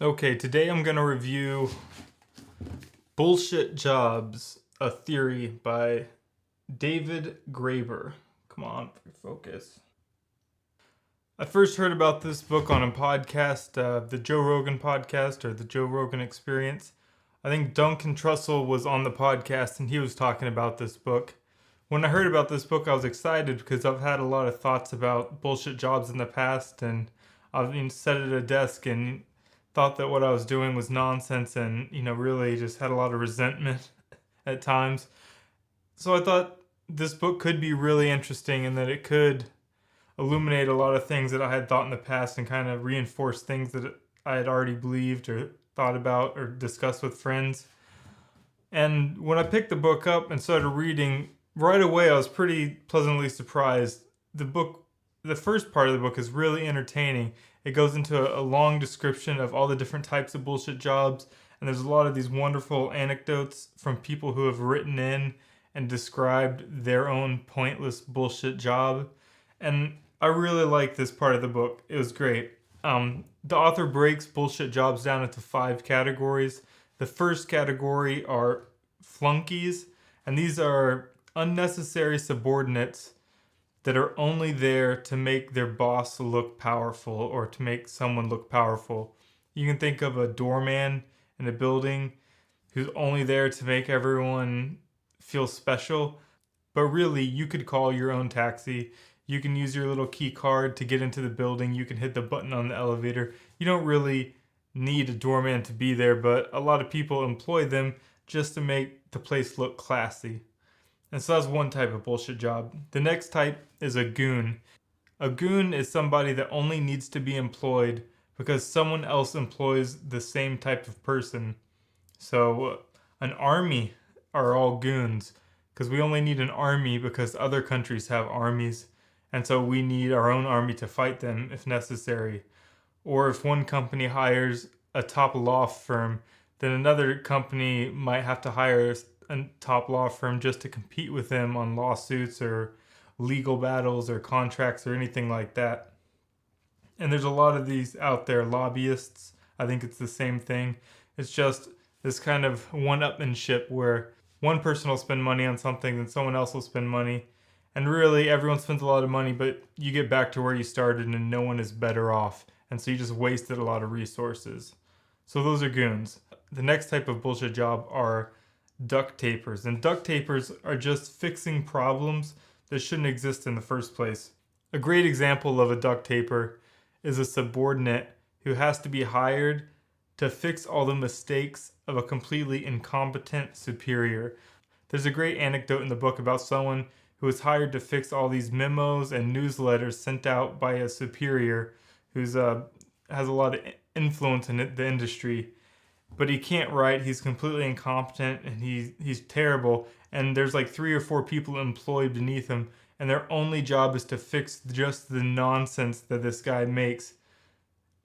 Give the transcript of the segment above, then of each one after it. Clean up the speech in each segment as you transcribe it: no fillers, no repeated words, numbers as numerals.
Okay, today I'm going to review Bullshit Jobs, a Theory by David Graeber. Come on, focus. I first heard about this book on a podcast, the Joe Rogan podcast or the Joe Rogan Experience. I think Duncan Trussell was on the podcast and he was talking about this book. When I heard about this book, I was excited because I've had a lot of thoughts about bullshit jobs in the past, and I've sat at a desk and thought that what I was doing was nonsense and, really just had a lot of resentment at times. So I thought this book could be really interesting and that it could illuminate a lot of things that I had thought in the past and kind of reinforce things that I had already believed or thought about or discussed with friends. And when I picked the book up and started reading, right away I was pretty pleasantly surprised. The first part of the book is really entertaining. It goes into a long description of all the different types of bullshit jobs, and there's a lot of these wonderful anecdotes from people who have written in and described their own pointless bullshit job. And I really like this part of the book. It was great. The author breaks bullshit jobs down into 5 categories. The first category are flunkies, and these are unnecessary subordinates that are only there to make their boss look powerful or to make someone look powerful. You can think of a doorman in a building who's only there to make everyone feel special, but really you could call your own taxi. You can use your little key card to get into the building. You can hit the button on the elevator. You don't really need a doorman to be there, but a lot of people employ them just to make the place look classy. And so that's one type of bullshit job. The next type is a goon. A goon is somebody that only needs to be employed because someone else employs the same type of person. So an army are all goons because we only need an army because other countries have armies. And so we need our own army to fight them if necessary. Or if one company hires a top law firm, then another company might have to hire a top law firm just to compete with them on lawsuits or legal battles or contracts or anything like that. And there's a lot of these out there, lobbyists. I think it's the same thing. It's just this kind of one-upmanship where one person will spend money on something, then someone else will spend money. And really, everyone spends a lot of money, but you get back to where you started and no one is better off. And so you just wasted a lot of resources. So those are goons. The next type of bullshit job are duct tapers. And duct tapers are just fixing problems that shouldn't exist in the first place. A great example of a duct taper is a subordinate who has to be hired to fix all the mistakes of a completely incompetent superior. There's a great anecdote in the book about someone who was hired to fix all these memos and newsletters sent out by a superior who's has a lot of influence in the industry. But he can't write, he's completely incompetent, and he's terrible. And there's like 3 or 4 people employed beneath him, and their only job is to fix just the nonsense that this guy makes.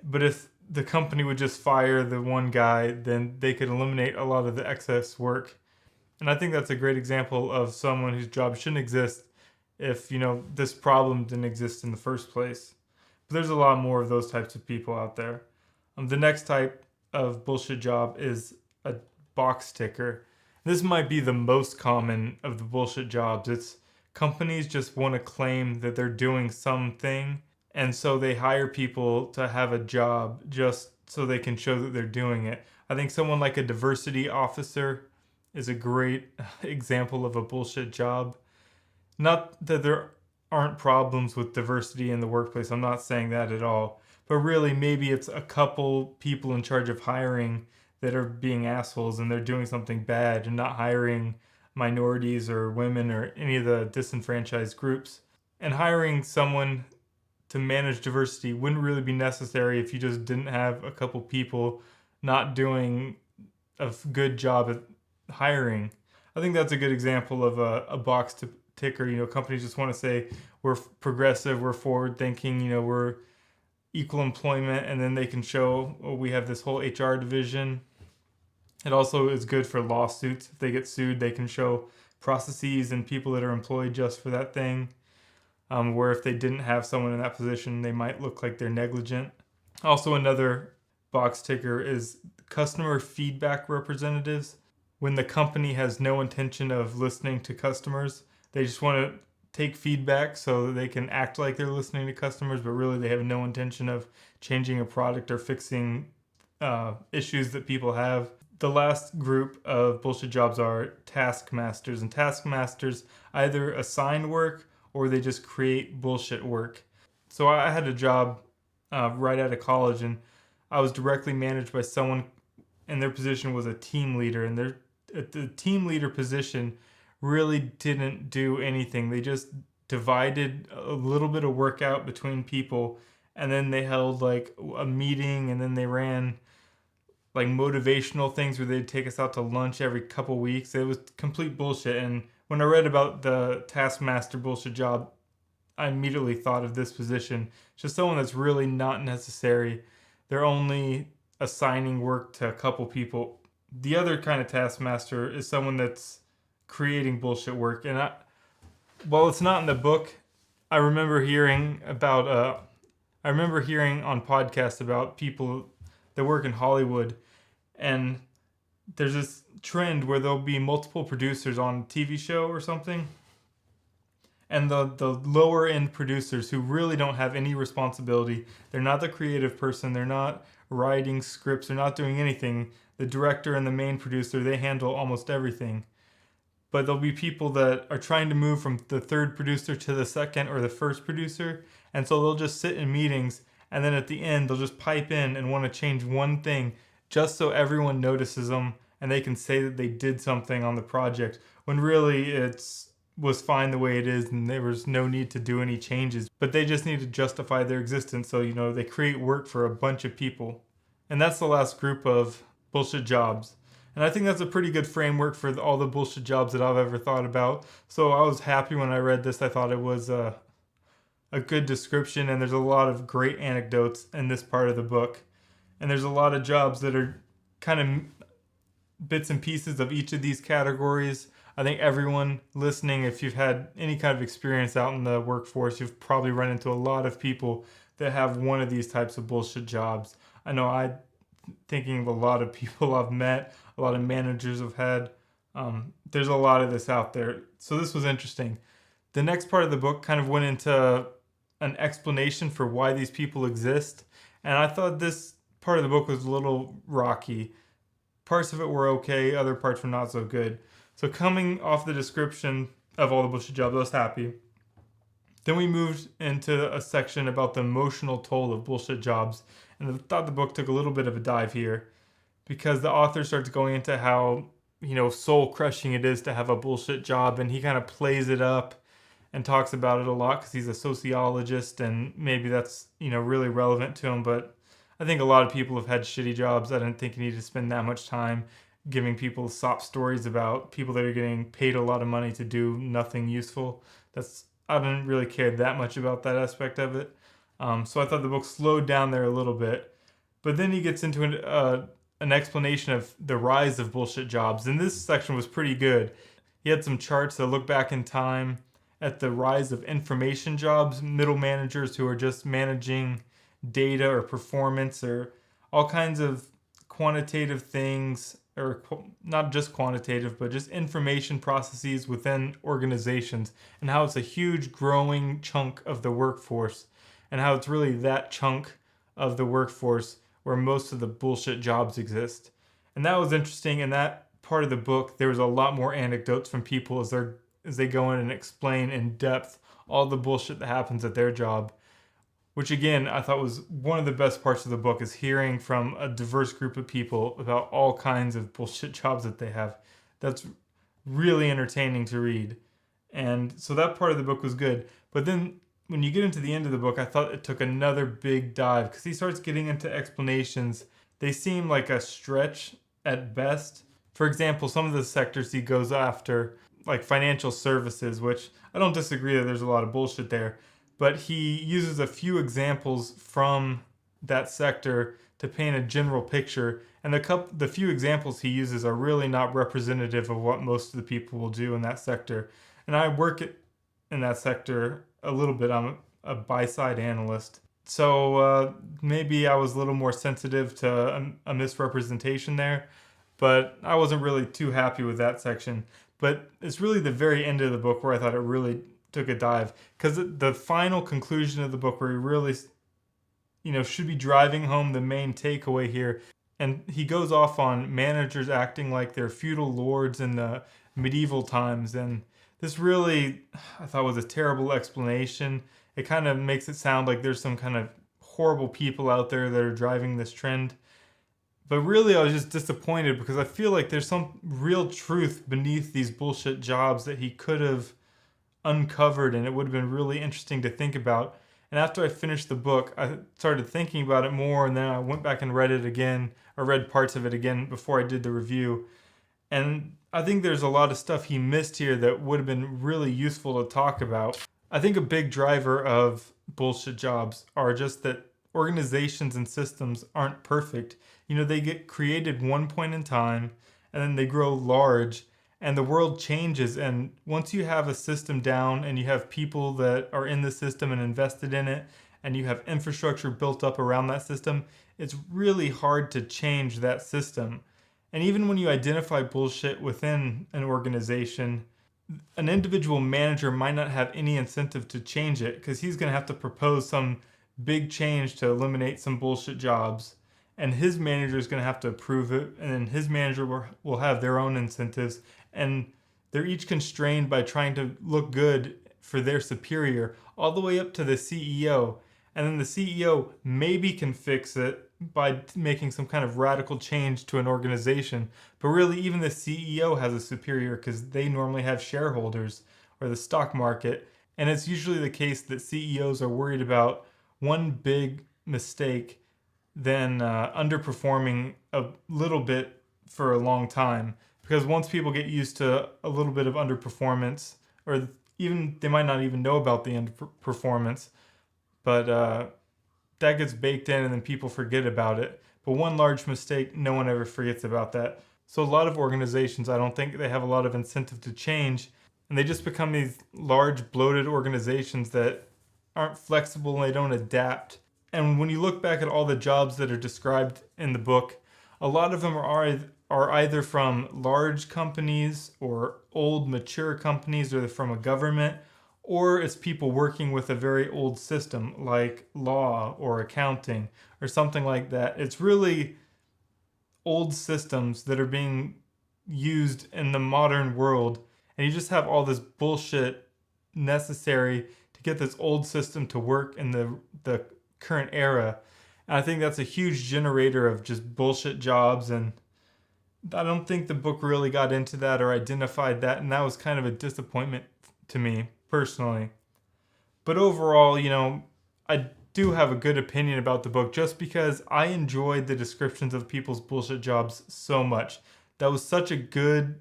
But if the company would just fire the one guy, then they could eliminate a lot of the excess work. And I think that's a great example of someone whose job shouldn't exist if, this problem didn't exist in the first place. But there's a lot more of those types of people out there. The next type of bullshit job is a box ticker. This might be the most common of the bullshit jobs. It's companies just want to claim that they're doing something, and so they hire people to have a job just so they can show that they're doing it. I think someone like a diversity officer is a great example of a bullshit job. Not that there aren't problems with diversity in the workplace. I'm not saying that at all. But really, maybe it's a couple people in charge of hiring that are being assholes and they're doing something bad and not hiring minorities or women or any of the disenfranchised groups. And hiring someone to manage diversity wouldn't really be necessary if you just didn't have a couple people not doing a good job at hiring. I think that's a good example of a box ticker. Companies just want to say we're progressive, we're forward thinking, we're equal employment, and then they can show, we have this whole HR division. It also is good for lawsuits. If they get sued, they can show processes and people that are employed just for that thing. Where if they didn't have someone in that position, they might look like they're negligent. Also, another box ticker is customer feedback representatives. When the company has no intention of listening to customers, they just want to take feedback so that they can act like they're listening to customers, but really they have no intention of changing a product or fixing issues that people have. The last group of bullshit jobs are taskmasters, and taskmasters either assign work or they just create bullshit work. So I had a job right out of college, and I was directly managed by someone, and their position was a team leader, and the team leader position really didn't do anything. They just divided a little bit of work out between people, and then they held like a meeting, and then they ran like motivational things where they'd take us out to lunch every couple weeks. It was complete bullshit. And when I read about the taskmaster bullshit job, I immediately thought of this position. It's just someone that's really not necessary. They're only assigning work to a couple people. The other kind of taskmaster is someone that's creating bullshit work. And while it's not in the book, I remember hearing on podcasts about people that work in Hollywood, and there's this trend where there'll be multiple producers on a TV show or something, and the lower end producers who really don't have any responsibility, they're not the creative person, they're not writing scripts, they're not doing anything. The director and the main producer, they handle almost everything. But there'll be people that are trying to move from the third producer to the second or the first producer, and so they'll just sit in meetings, and then at the end they'll just pipe in and want to change one thing just so everyone notices them and they can say that they did something on the project, when really it was fine the way it is and there was no need to do any changes. But they just need to justify their existence, so they create work for a bunch of people. And that's the last group of bullshit jobs. And I think that's a pretty good framework for all the bullshit jobs that I've ever thought about. So I was happy when I read this. I thought it was a good description, and there's a lot of great anecdotes in this part of the book. And there's a lot of jobs that are kind of bits and pieces of each of these categories. I think everyone listening, if you've had any kind of experience out in the workforce, you've probably run into a lot of people that have one of these types of bullshit jobs. I know I'm thinking of a lot of people I've met, a lot of managers I've had. There's a lot of this out there. So this was interesting. The next part of the book kind of went into an explanation for why these people exist. And I thought this part of the book was a little rocky. Parts of it were okay, other parts were not so good. So coming off the description of all the bullshit jobs, I was happy. Then we moved into a section about the emotional toll of bullshit jobs. And I thought the book took a little bit of a dive here, because the author starts going into how, soul crushing it is to have a bullshit job. And he kind of plays it up and talks about it a lot because he's a sociologist, and maybe that's, really relevant to him. But I think a lot of people have had shitty jobs. I didn't think you need to spend that much time giving people sob stories about people that are getting paid a lot of money to do nothing useful. I didn't really care that much about that aspect of it. So I thought the book slowed down there a little bit. But then he gets into an explanation of the rise of bullshit jobs. And this section was pretty good. He had some charts that look back in time at the rise of information jobs, middle managers who are just managing data or performance or all kinds of quantitative things, or not just quantitative, but just information processes within organizations, and how it's a huge growing chunk of the workforce, and how it's really that chunk of the workforce where most of the bullshit jobs exist. And that was interesting. In that part of the book, there was a lot more anecdotes from people as they go in and explain in depth all the bullshit that happens at their job, which again, I thought was one of the best parts of the book, is hearing from a diverse group of people about all kinds of bullshit jobs that they have. That's really entertaining to read. And so that part of the book was good. But then when you get into the end of the book, I thought it took another big dive, because he starts getting into explanations. They seem like a stretch at best. For example, some of the sectors he goes after, like financial services, which I don't disagree that there's a lot of bullshit there, but he uses a few examples from that sector to paint a general picture. And the few examples he uses are really not representative of what most of the people will do in that sector. And I work in that sector a little bit. I'm a buy-side analyst. So maybe I was a little more sensitive to a misrepresentation there, but I wasn't really too happy with that section. But it's really the very end of the book where I thought it really took a dive, because the final conclusion of the book where he really, should be driving home the main takeaway here. And he goes off on managers acting like they're feudal lords in the medieval times. And this really, I thought, was a terrible explanation. It kind of makes it sound like there's some kind of horrible people out there that are driving this trend. But really, I was just disappointed because I feel like there's some real truth beneath these bullshit jobs that he could have uncovered, and it would have been really interesting to think about. And after I finished the book, I started thinking about it more, and then I went back and read it again, or read parts of it again before I did the review. And I think there's a lot of stuff he missed here that would have been really useful to talk about. I think a big driver of bullshit jobs are just that organizations and systems aren't perfect. They get created one point in time, and then they grow large, and the world changes. And once you have a system down and you have people that are in the system and invested in it, and you have infrastructure built up around that system, it's really hard to change that system. And even when you identify bullshit within an organization, an individual manager might not have any incentive to change it, because he's going to have to propose some big change to eliminate some bullshit jobs. And his manager is going to have to approve it, and then his manager will have their own incentives. And they're each constrained by trying to look good for their superior, all the way up to the CEO. And then the CEO maybe can fix it by making some kind of radical change to an organization. But really, even the CEO has a superior, because they normally have shareholders or the stock market. And it's usually the case that CEOs are worried about one big mistake, then underperforming a little bit for a long time. Because once people get used to a little bit of underperformance, or even they might not even know about the underperformance, but that gets baked in and then people forget about it. But one large mistake, no one ever forgets about that. So a lot of organizations, I don't think they have a lot of incentive to change, and they just become these large bloated organizations that aren't flexible and they don't adapt. And when you look back at all the jobs that are described in the book, a lot of them are either from large companies or old mature companies, or from a government, or it's people working with a very old system like law or accounting or something like that. It's really old systems that are being used in the modern world, and you just have all this bullshit necessary to get this old system to work in the current era. And I think that's a huge generator of just bullshit jobs, and I don't think the book really got into that or identified that, and that was kind of a disappointment to me personally. But overall, I do have a good opinion about the book, just because I enjoyed the descriptions of people's bullshit jobs so much. That was such a good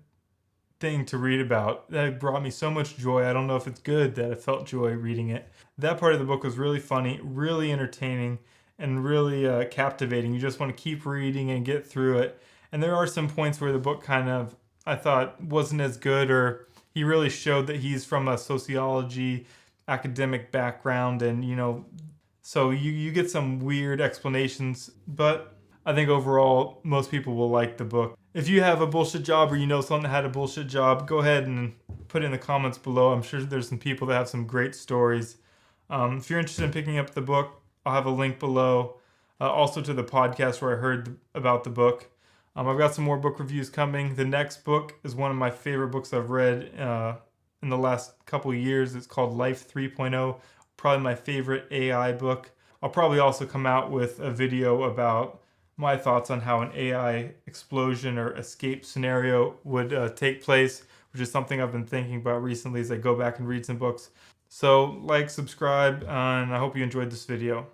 thing to read about. That brought me so much joy. I don't know if it's good that I felt joy reading it. That part of the book was really funny, really entertaining, and really captivating. You just want to keep reading and get through it. And there are some points where the book kind of, I thought, wasn't as good, or he really showed that he's from a sociology academic background, and so you get some weird explanations. But I think overall most people will like the book. If you have a bullshit job, or someone that had a bullshit job, go ahead and put it in the comments below. I'm sure there's some people that have some great stories. If you're interested in picking up the book, I'll have a link below, also to the podcast where I heard about the book. I've got some more book reviews coming. The next book is one of my favorite books I've read in the last couple of years. It's called Life 3.0, probably my favorite AI book. I'll probably also come out with a video about my thoughts on how an AI explosion or escape scenario would take place, which is something I've been thinking about recently as I go back and read some books. So like, subscribe, and I hope you enjoyed this video.